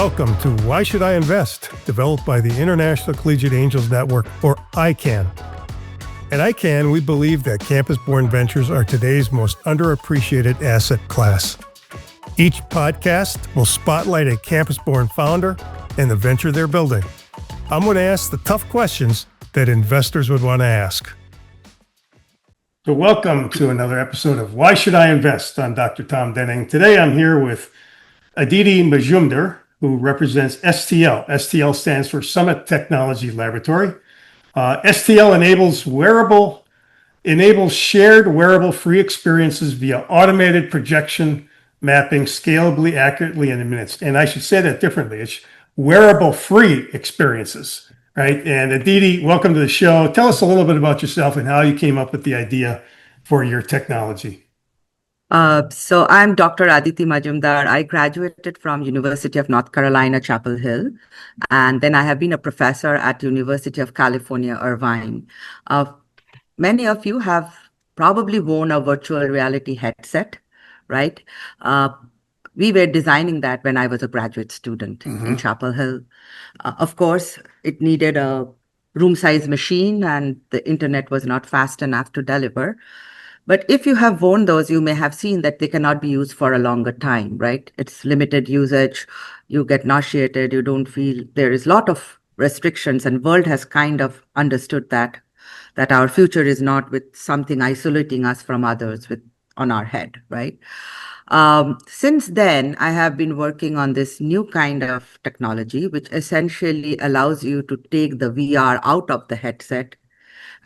Welcome to Why Should I Invest? Developed by the International Collegiate Angels Network, or ICAN. At ICAN, we believe that campus-born ventures are today's most underappreciated asset class. Each podcast will spotlight a campus-born founder and the venture they're building. I'm going to ask the tough questions that investors would want to ask. So welcome to another episode of Why Should I Invest? I'm Dr. Tom Duening. Today I'm here with Aditi Majumder, who represents STL. STL stands for Summit Technology Laboratory. STL enables shared wearable-free experiences via automated projection mapping scalably, accurately, and in minutes. And I should say that differently. It's wearable-free experiences, right? And Aditi, welcome to the show. Tell us a little bit about yourself and how you came up with the idea for your technology. So I'm Dr. Aditi Majumder. I graduated from University of North Carolina, Chapel Hill, and then I have been a professor at University of California, Irvine. Many of you have probably worn a virtual reality headset, right? We were designing that when I was a graduate student in Chapel Hill. Of course, it needed a room-size machine, and the internet was not fast enough to deliver. But if you have worn those, you may have seen that they cannot be used for a longer time, right? It's limited usage. You get nauseated. You don't feel. There is a lot of restrictions, and world has kind of understood that our future is not with something isolating us from others on our head, right? Since then, I have been working on this new kind of technology, which essentially allows you to take the VR out of the headset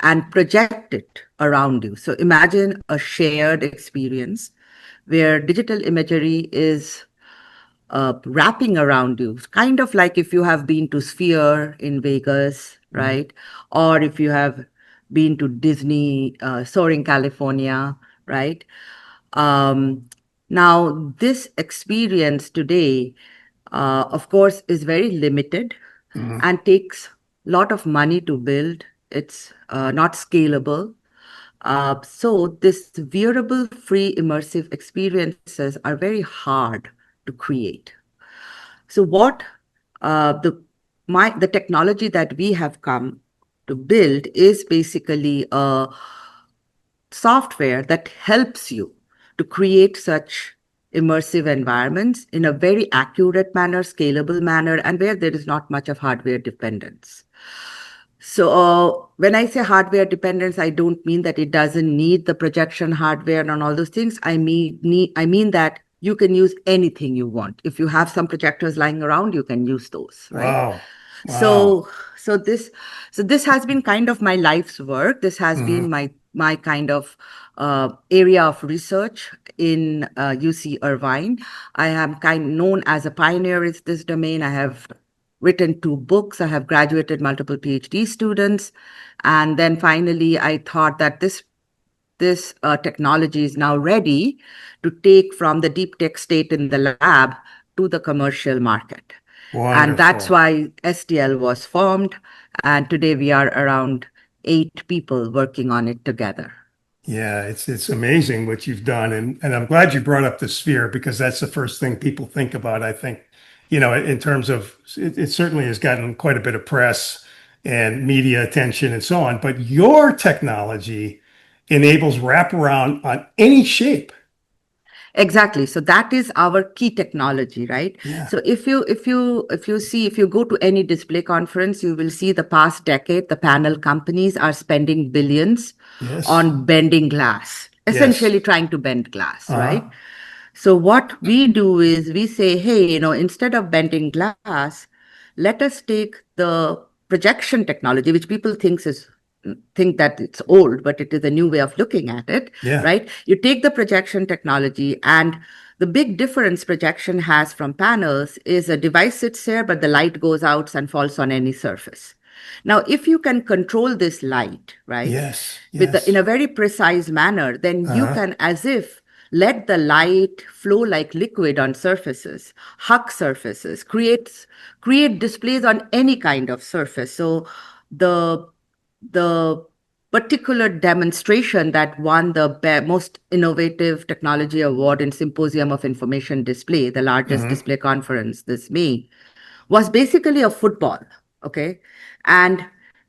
and project it around you. So imagine a shared experience where digital imagery is wrapping around you, kind of like if you have been to Sphere in Vegas, right? Or if you have been to Disney, Soaring, California, right? Now, this experience today, of course, is very limited and takes a lot of money to build. It's not scalable. So this wearable-free immersive experiences are very hard to create. So what the technology that we have come to build is basically a software that helps you to create such immersive environments in a very accurate manner, scalable manner, and where there is not much of hardware dependence. So when I say hardware dependence, I don't mean that it doesn't need the projection hardware and all those things. I mean that you can use anything you want. If you have some projectors lying around, you can use those, right? Wow. So this has been kind of my life's work. This has been my kind of area of research in UC Irvine. I am known as a pioneer in this domain. I have written 2 books. I have graduated multiple PhD students. And then finally, I thought that this technology is now ready to take from the deep tech state in the lab to the commercial market. Wonderful. And that's why STL was formed. And today we are around 8 people working on it together. Yeah, it's amazing what you've done. And I'm glad you brought up the Sphere, because that's the first thing people think about, I think. You know, in terms of, it certainly has gotten quite a bit of press and media attention and so on, but your technology enables wraparound on any shape. Exactly. So that is our key technology, right? Yeah. So if you go to any display conference, you will see the past decade, the panel companies are spending billions on bending glass, essentially trying to bend glass, right? So what we do is we say, hey, instead of bending glass, let us take the projection technology, which people think that it's old, but it is a new way of looking at it, right? You take the projection technology, and the big difference projection has from panels is a device sits there, but the light goes out and falls on any surface. Now, if you can control this light, right, in a very precise manner, then you can, as if, let the light flow like liquid on surfaces, hug surfaces, create displays on any kind of surface. So the particular demonstration that won the most innovative technology award in Symposium of Information Display, the largest display conference this May, was basically a football. Okay. And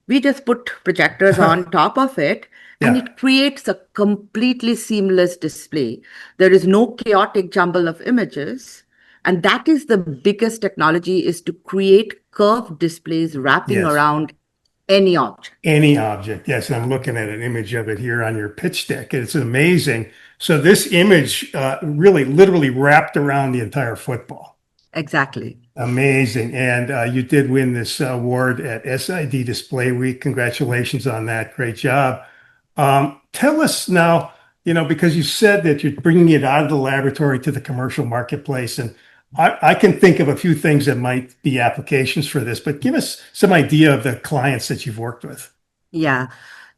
we just put projectors on top of it, and it creates a completely seamless display. There is no chaotic jumble of images. And that is the biggest technology, is to create curved displays wrapping around any object. Any object, yes. I'm looking at an image of it here on your pitch deck. It's amazing. So this image really literally wrapped around the entire football. Exactly. Amazing. And you did win this award at SID Display Week. Congratulations on that. Great job. Tell us now, because you said that you're bringing it out of the laboratory to the commercial marketplace, and I can think of a few things that might be applications for this, but give us some idea of the clients that you've worked with. Yeah.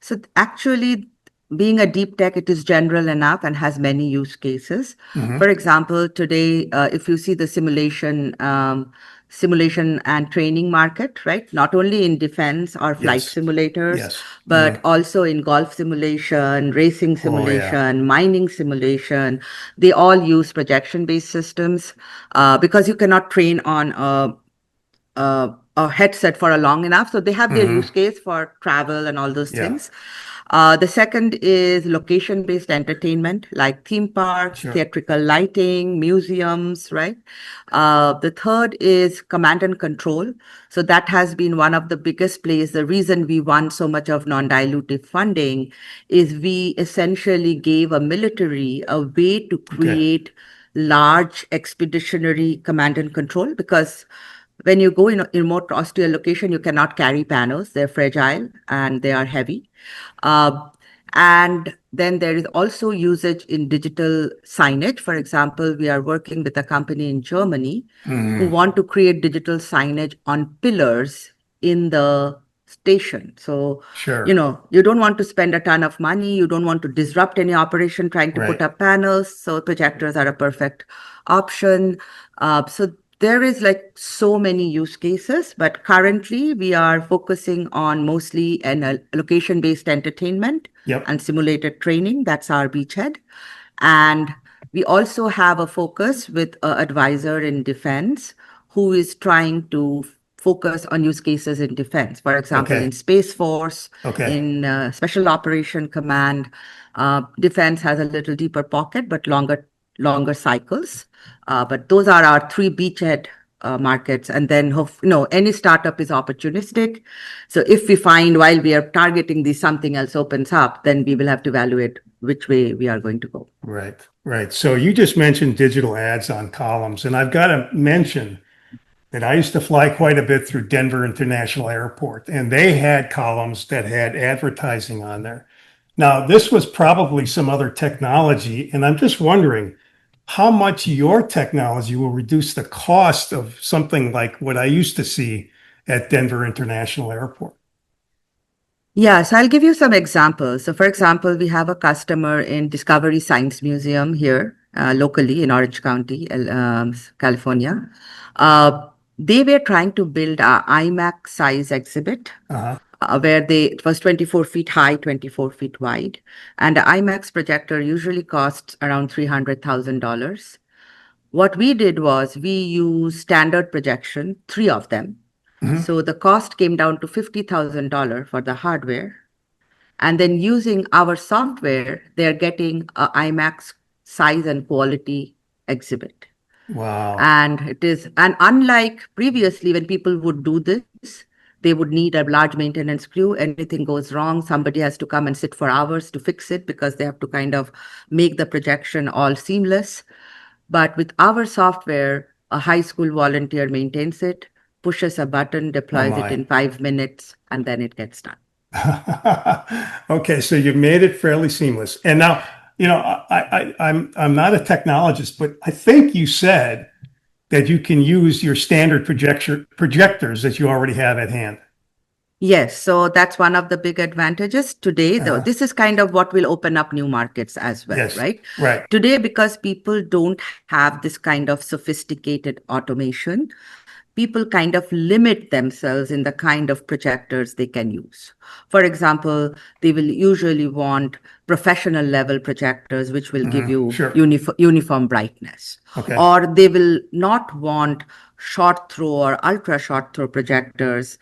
So actually, being a deep tech, it is general enough and has many use cases. For example, today, if you see the simulation and training market, right? Not only in defense or flight simulators, but also in golf simulation, racing simulation, mining simulation. They all use projection-based systems because you cannot train on a headset for a long enough. So they have their use case for travel and all those things. The second is location-based entertainment, like theme parks, theatrical lighting, museums, right? The third is command and control. So that has been one of the biggest plays. The reason we won so much of non-dilutive funding is we essentially gave a military a way to create large expeditionary command and control, because when you go in a remote austere location, you cannot carry panels. They're fragile and they are heavy. And then there is also usage in digital signage. For example, we are working with a company in Germany who want to create digital signage on pillars in the station. So, you don't want to spend a ton of money. You don't want to disrupt any operation trying to put up panels. So projectors are a perfect option. So there is like so many use cases, but currently we are focusing on mostly location-based entertainment and simulated training. That's our beachhead. And we also have a focus with an advisor in defense who is trying to focus on use cases in defense. For example, in Space Force, in Special Operation Command, defense has a little deeper pocket, but longer cycles. But those are our three beachhead markets. And then, any startup is opportunistic. So if we find while we are targeting this, something else opens up, then we will have to evaluate which way we are going to go. Right. So you just mentioned digital ads on columns, and I've got to mention that I used to fly quite a bit through Denver International Airport, and they had columns that had advertising on there. Now, this was probably some other technology, and I'm just wondering how much your technology will reduce the cost of something like what I used to see at Denver International Airport. Yes, I'll give you some examples. So, for example, we have a customer in Discovery Science Museum here locally in Orange County, California. They were trying to build an IMAX size exhibit where it was 24 feet high, 24 feet wide. And the IMAX projector usually costs around $300,000. What we did was we used standard projection, 3 of them. So the cost came down to $50,000 for the hardware. And then using our software, they're getting an IMAX size and quality exhibit. Wow. And unlike previously when people would do this, they would need a large maintenance crew. Anything goes wrong, somebody has to come and sit for hours to fix it because they have to kind of make the projection all seamless. But with our software, a high school volunteer maintains it, pushes a button, deploys it in 5 minutes, and then it gets done. Okay, so you've made it fairly seamless. And now, I'm not a technologist, but I think you said that you can use your standard projectors that you already have at hand. Yes, so that's one of the big advantages today. Though this is kind of what will open up new markets as well, right? Right. Today, because people don't have this kind of sophisticated automation, people kind of limit themselves in the kind of projectors they can use. For example, they will usually want professional level projectors, which will give you Sure. uniform brightness. Okay. Or they will not want short throw or ultra short throw projectors,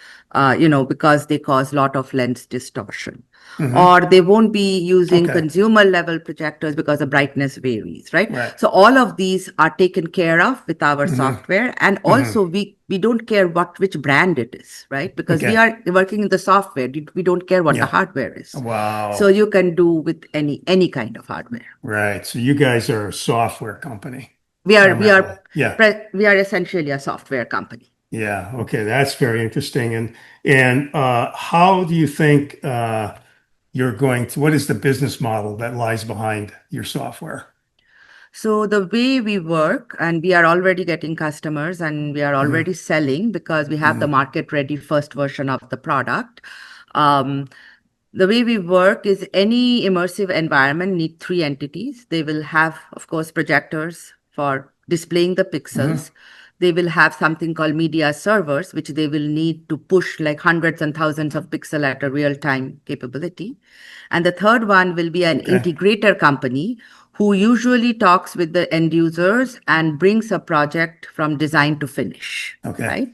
because they cause a lot of lens distortion. Or they won't be using Okay. consumer level projectors because the brightness varies, right? Right. So all of these are taken care of with our software. And also we don't care which brand it is, right? Because we Okay. are working in the software. We don't care what the Yeah. hardware is. Wow. So you can do with any kind of hardware. Right. So you guys are a software company. We are Yeah. we are essentially a software company. Yeah. Okay. That's very interesting. And how do you think what is the business model that lies behind your software? So the way we work, and we are already getting customers and we are already selling because we have the market ready first version of the product. The way we work is any immersive environment need three entities. They will have, of course, projectors for displaying the pixels. They will have something called media servers, which they will need to push like hundreds and thousands of pixels at a real-time capability. And the third one will be an integrator company who usually talks with the end users and brings a project from design to finish, right?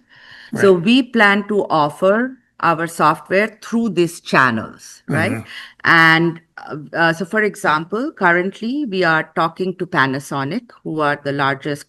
So we plan to offer our software through these channels, right? And so, for example, currently we are talking to Panasonic, who are the largest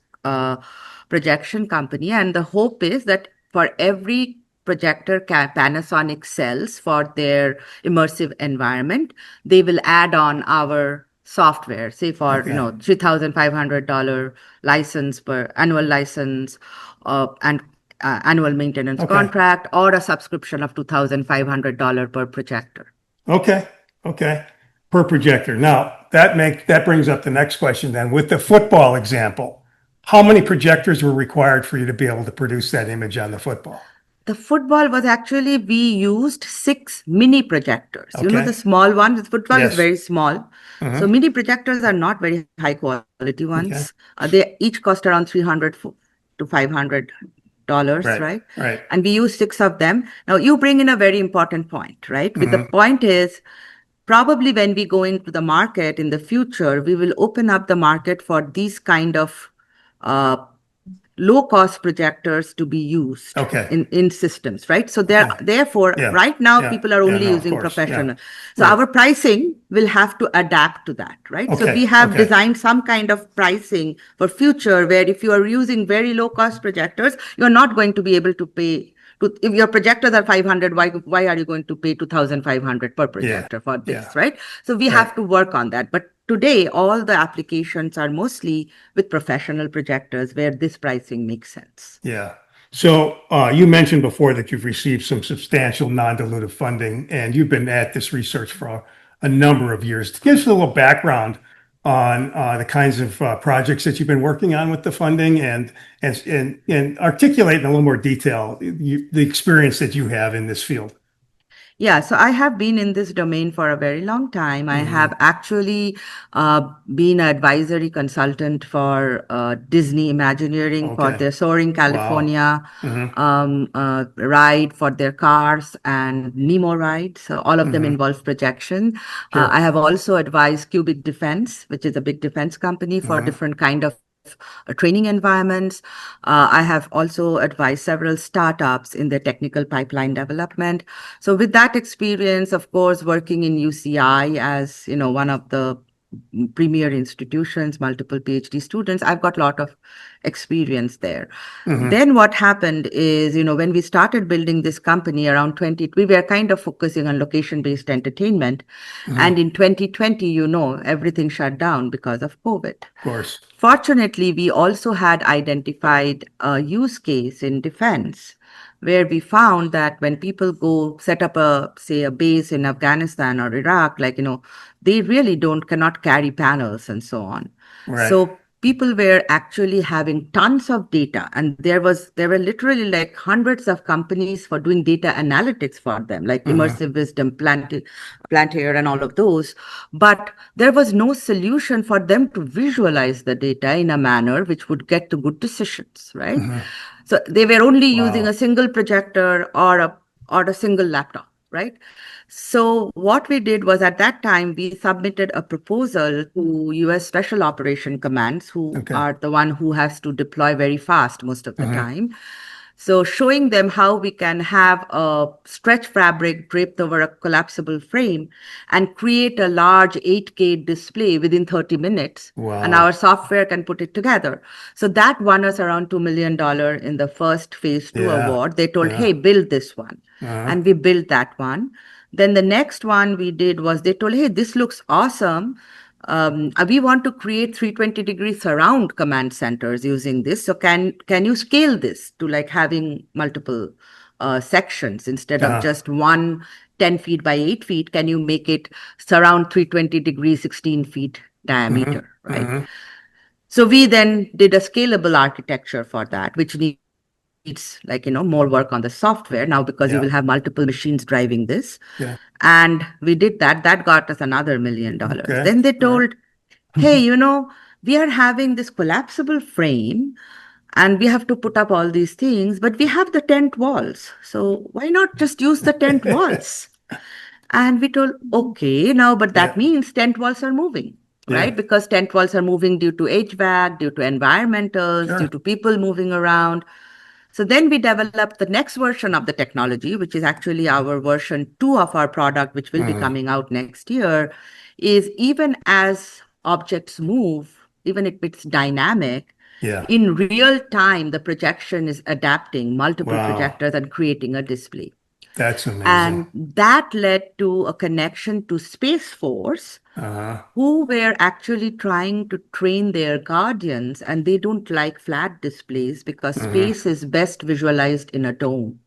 projection company, and the hope is that for every projector Panasonic sells for their immersive environment, they will add on our software, say for $3,500 license per annual license, and annual maintenance contract, or a subscription of $2,500 per projector. Okay. Okay. Per projector. Now that brings up the next question then. With the football example, how many projectors were required for you to be able to produce that image on the football? The football was actually, we used 6 mini projectors. The small one. The football is very small. So mini projectors are not very high quality ones. They each cost around $300 to $500, right? Right. And we use 6 of them. Now you bring in a very important point, right? With the point is, probably when we go into the market in the future, we will open up the market for these kind of low-cost projectors to be used in systems, right? So therefore, right now, people are only using professional. So our pricing will have to adapt to that, right? So we have designed some kind of pricing for future where if you are using very low-cost projectors, you're not going to be able to pay. If your projectors are 500, why are you going to pay 2,500 per projector for this, right? So we have to work on that. But today, all the applications are mostly with professional projectors where this pricing makes sense. Yeah. So you mentioned before that you've received some substantial non-dilutive funding, and you've been at this research for a number of years. Give us a little background on the kinds of projects that you've been working on with the funding, and articulate in a little more detail the experience that you have in this field. Yeah, so I have been in this domain for a very long time. I have actually been an advisory consultant for Disney Imagineering for their Soaring California ride, for their Cars and Nemo ride. So all of them involve projection. I have also advised Cubic Defense, which is a big defense company, for different kind of training environments. I have also advised several startups in their technical pipeline development. So with that experience, of course, working in UCI as one of the premier institutions, multiple PhD students, I've got a lot of experience there. Then what happened is, when we started building this company around we were kind of focusing on location-based entertainment. And in 2020, everything shut down because of COVID. Of course. Fortunately, we also had identified a use case in defense where we found that when people go set up a base in Afghanistan or Iraq, they really cannot carry panels and so on. Right. So people were actually having tons of data, and there were literally like hundreds of companies for doing data analytics for them, like Immersive Wisdom, Plantier, and all of those. But there was no solution for them to visualize the data in a manner which would get to good decisions, right? So they were only using Wow. a single projector or a single laptop, right? So what we did was at that time we submitted a proposal to US Special Operation Commands, who Okay. are the one who has to deploy very fast most of the Uh-huh. time. So showing them how we can have a stretch fabric draped over a collapsible frame and create a large 8K display within 30 minutes. And Wow. our software can put it together. So that won us around $2 million in the first phase two Yeah. award. They told, hey, Yeah. build this one. Uh-huh. And we built that one. Then the next one we did was they told, hey, this looks awesome. We want to create 320-degree surround command centers using this. So can you scale this to like having multiple sections instead of Uh-huh. just one 10 feet by 8 feet? Can you make it surround 320 degrees, 16 feet Uh-huh. diameter, right? Uh-huh. So we then did a scalable architecture for that, which needs like, more work on the software now because you Yeah. will have multiple machines driving this. Yeah. And we did that. That got us another $1 million. Okay. Then they All right. told, hey, we are having this collapsible frame and we have to put up all these things, but we have the tent walls. So why not just use the tent walls? And we told, okay, now, but that Yeah. means tent walls are moving, Yeah. right? Because tent walls are moving due to HVAC, due to environmentals, due Sure. to people moving around. So then we developed the next version of the technology, which is actually our version 2 of our product, which will be Uh-huh. coming out next year, is even as objects move, even if it's dynamic, Yeah. in real time, the projection is adapting multiple Wow. projectors and creating a display. That's amazing. And that led to a connection to Space Force, Uh-huh. who were actually trying to train their guardians, and they don't like flat displays because Uh-huh. space is best visualized in a dome.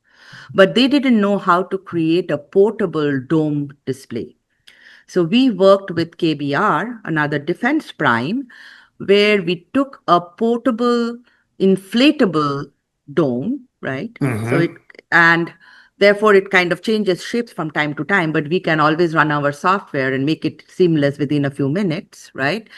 But they didn't know how to create a portable dome display. So we worked with KBR, another defense prime, where we took a portable, inflatable dome, right? So Uh-huh. and therefore it kind of changes shapes from time to time, but we can always run our software and make it seamless within a few minutes, right?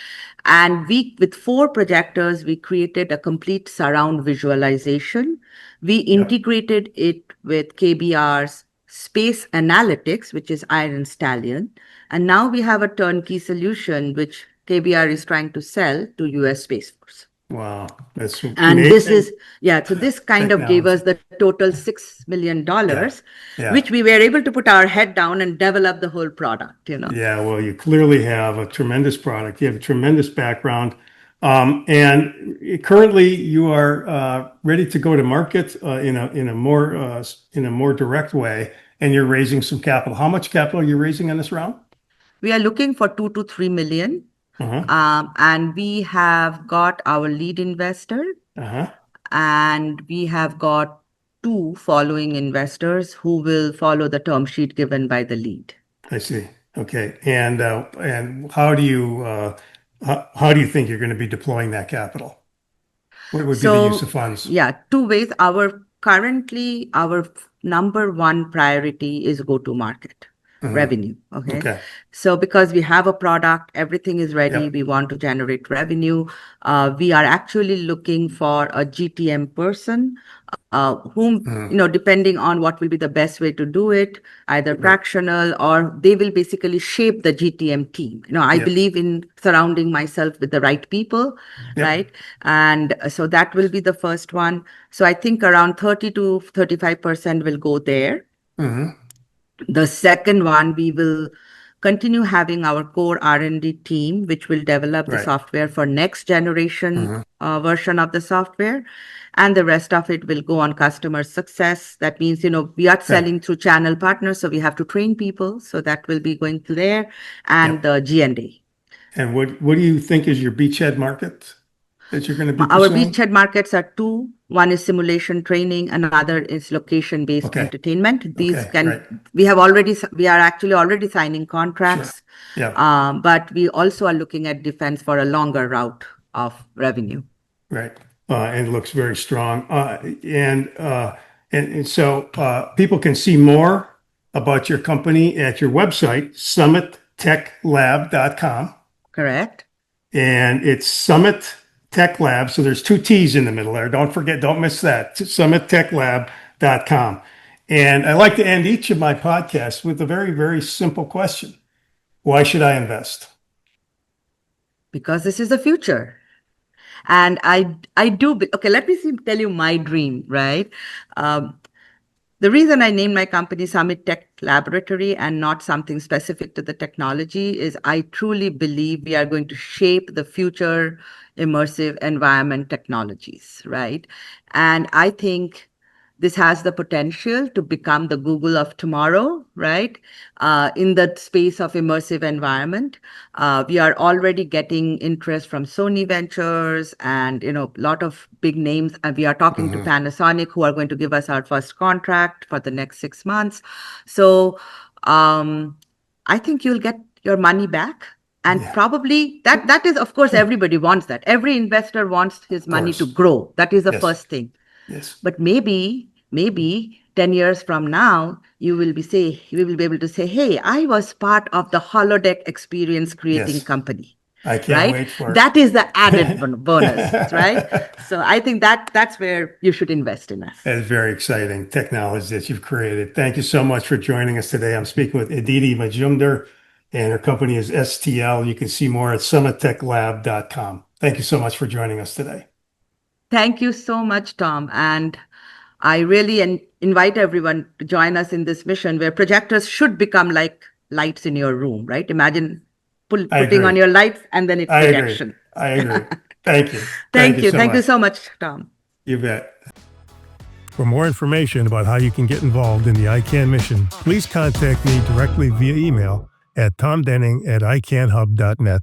And with 4 projectors, we created a complete surround visualization. We Yeah. integrated it with KBR's Space Analytics, which is Iron Stallion. And now we have a turnkey solution which KBR is trying to sell to US Space Force. Wow. That's And this amazing is, yeah, so this kind of gave us technology. the total $6 million, Yeah. Yeah. which we were able to put our head down and develop the whole product. Yeah, well, you clearly have a tremendous product. You have a tremendous background. And currently you are ready to go to market in a more direct way, and you're raising some capital. How much capital are you raising in this round? We are looking for 2 to 3 million. Uh-huh. And we have got our lead investor, Uh-huh. and we have got 2 following investors who will follow the term sheet given by the lead. I see. Okay. And how do you think you're going to be deploying that capital? What would be the use of So, funds? yeah, 2 ways. Our number one priority is go to market Uh-huh. revenue. Okay. Okay. So, because we have a product, everything is ready, Yep. we want to generate revenue. We are actually looking for a GTM person, whom, Uh-huh. depending on what will be the best way to do it, either Right. fractional or they will basically shape the GTM team. I Yep. believe in surrounding myself with the right people, Yep. right? And so that will be the first one. So I think around 30 to 35% will go there. Uh-huh. The second one, we will continue having our core R&D team, which will develop the Right. software for next generation Uh-huh. version of the software. And the rest of it will go on customer success. That means, we are Okay. selling through channel partners, so we have to train people. So that will be going to there, and Yep. the G&A. And what do you think is your beachhead market that you're going to be Our pursuing? beachhead markets are 2. One is simulation training, another is location-based Okay. entertainment. Okay. Right. We are actually already signing Sure. contracts, Yeah. but we also are looking at defense for a longer route of revenue. Right. And it looks very strong. And so people can see more about your company at your website, summittechlab.com. Correct? And it's Summit Tech Lab. So there's two T's in the middle there. Don't forget, don't miss that. summittechlab.com. And I like to end each of my podcasts with a very, very simple question. Why should I invest? Because this is the future. And I do, okay, let me tell you my dream, right? The reason I named my company Summit Tech Laboratory and not something specific to the technology is I truly believe we are going to shape the future immersive environment technologies, right? And I think this has the potential to become the Google of tomorrow, right? In the space of immersive environment. We are already getting interest from Sony Ventures and, a lot of big names. And we are talking to Panasonic, who are going to give us our first contract for the next 6 months. So I think you'll get your money back. And probably that is, of course, everybody wants that. Every investor wants his money to grow. That is the first thing. Yes. But maybe 10 years from now, you will be able to say, hey, I was part of the holodeck experience creating company. I can't wait for it. That is the added bonus, right? So I think that's where you should invest in us. That is very exciting technology that you've created. Thank you so much for joining us today. I'm speaking with Aditi Majumder, and her company is STL. You can see more at summittechlab.com. Thank you so much for joining us today. Thank you so much, Tom. And I really invite everyone to join us in this mission where projectors should become like lights in your room, right? Imagine putting on your lights and then it's projection. I agree. Thank you. Thank you. Thank you so much, Tom. You bet. For more information about how you can get involved in the ICAN mission, please contact me directly via email at tomdenning@icanhub.net.